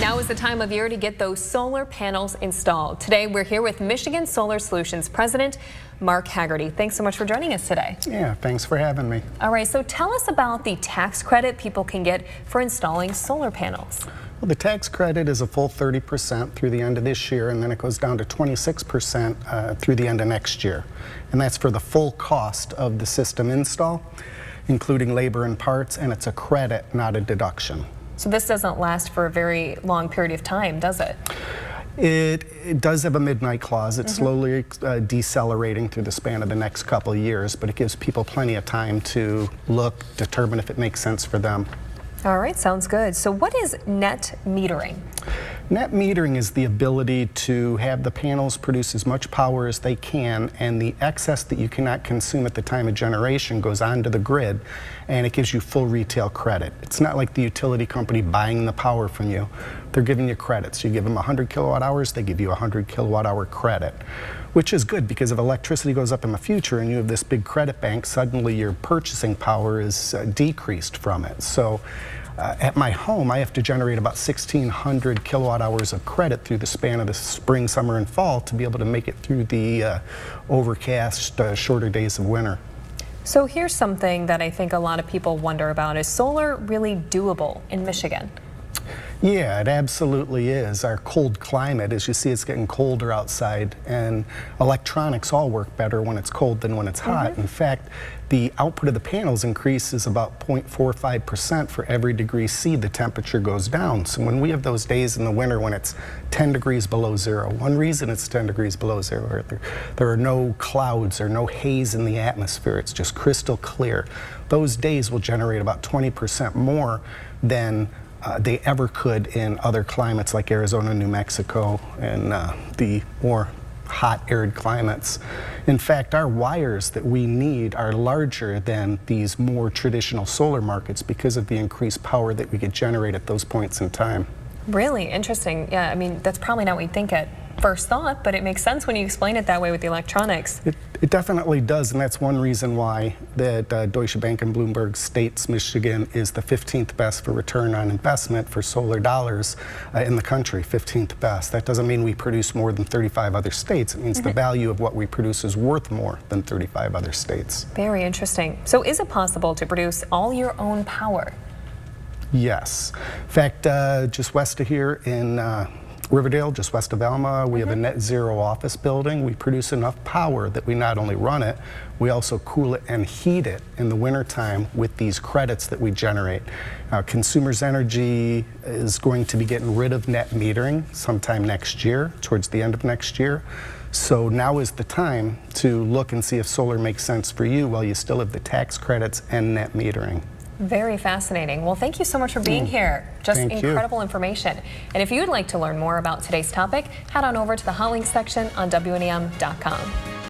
Now is the time of year to get those solar panels installed. Today, we're here with Michigan Solar Solutions President Mark Haggerty. Thanks so much for joining us today. Yeah, thanks for having me. All right, so tell us about the tax credit people can get for installing solar panels. Well, the tax credit is a full 30% through the end of this year, and then it goes down to 26% through the end of next year. And that's for the full cost of the system install, including labor and parts, and it's a credit, not a deduction. So this doesn't last for a very long period of time, does it? It does have a midnight clause. It's slowly decelerating through the span of the next couple of years, but it gives people plenty of time to look, determine if it makes sense for them. All right, sounds good. So what is net metering? Net metering is the ability to have the panels produce as much power as they can, and the excess that you cannot consume at the time of generation goes onto the grid, and it gives you full retail credit. It's not like the utility company buying the power from you. They're giving you credits. You give them 100 kilowatt hours, they give you 100 kilowatt hour credit, which is good because if electricity goes up in the future and you have this big credit bank, suddenly your purchasing power is decreased from it. So at my home, I have to generate about 1,600 kilowatt hours of credit through the span of the spring, summer, and fall to be able to make it through the overcast, shorter days of winter. So here's something that I think a lot of people wonder about. Is solar really doable in Michigan? Yeah, it absolutely is. Our cold climate, as you see, it's getting colder outside, and electronics all work better when it's cold than when it's hot. In fact, the output of the panels increases about 0.45% for every degree C the temperature goes down. So when we have those days in the winter when it's 10 degrees below zero, one reason it's 10 degrees below zero, there are no clouds or no haze in the atmosphere. It's just crystal clear. Those days will generate about 20% more than they ever could in other climates like Arizona, New Mexico, and the more hot, arid climates. In fact, our wires that we need are larger than these more traditional solar markets because of the increased power that we could generate at those points in time. Really interesting. Yeah, I mean, that's probably not what you'd think at first thought, but it makes sense when you explain it that way with the electronics. It definitely does, and that's one reason why that Deutsche Bank and Bloomberg states Michigan is the 15th best for return on investment for solar dollars in the country, 15th best. That doesn't mean we produce more than 35 other states. It means the value of what we produce is worth more than 35 other states. Very interesting. So is it possible to produce all your own power? Yes. In fact, just west of here in Riverdale, just west of Alma, we have a net zero office building. We produce enough power that we not only run it, we also cool it and heat it in the wintertime with these credits that we generate. Consumers Energy is going to be getting rid of net metering sometime next year, towards the end of next year. So now is the time to look and see if solar makes sense for you while you still have the tax credits and net metering. Very fascinating. Well, thank you so much for being here. Just incredible information. And if you'd like to learn more about today's topic, head on over to the Hot Links section on WNEM.com.